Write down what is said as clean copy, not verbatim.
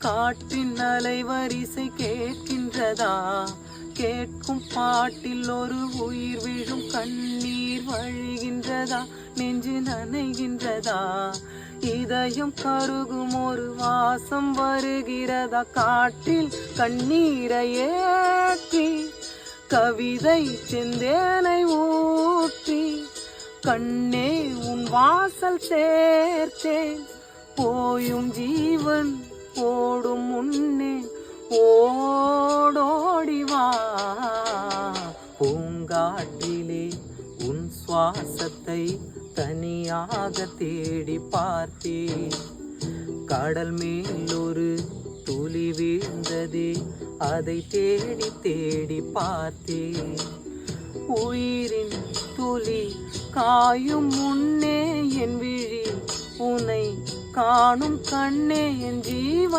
காற்றின் அலைவரிசை கேட்கின்றதா? கேட்கும் பாட்டில் ஒரு உயிர் விழும் கண்ணீர் வழிகின்றதா? நெஞ்சு நனைகின்றதா? இதயம் கருகும் ஒரு வாசம் வருகிறதா? காற்றில் கண்ணீரை ஏற்றி கவிதை செந்தேனை ஊற்றி கண்ணே உன் வாசல் சேர்த்தேன். போயும் ஜீவன் ஓடும் முன்னே ஓடோடிவா. பூங்காற்றிலே உன் சுவாசத்தை தனியாக தேடி பார்த்தேன். கடல் மேல் ஒரு துளி வீழ்ந்ததே, அதை தேடி தேடி பார்த்தேன். உயிரின் துளி காயும் முன்னே என் விழி உனை காணும் கண்ணே என் ஜீவன்.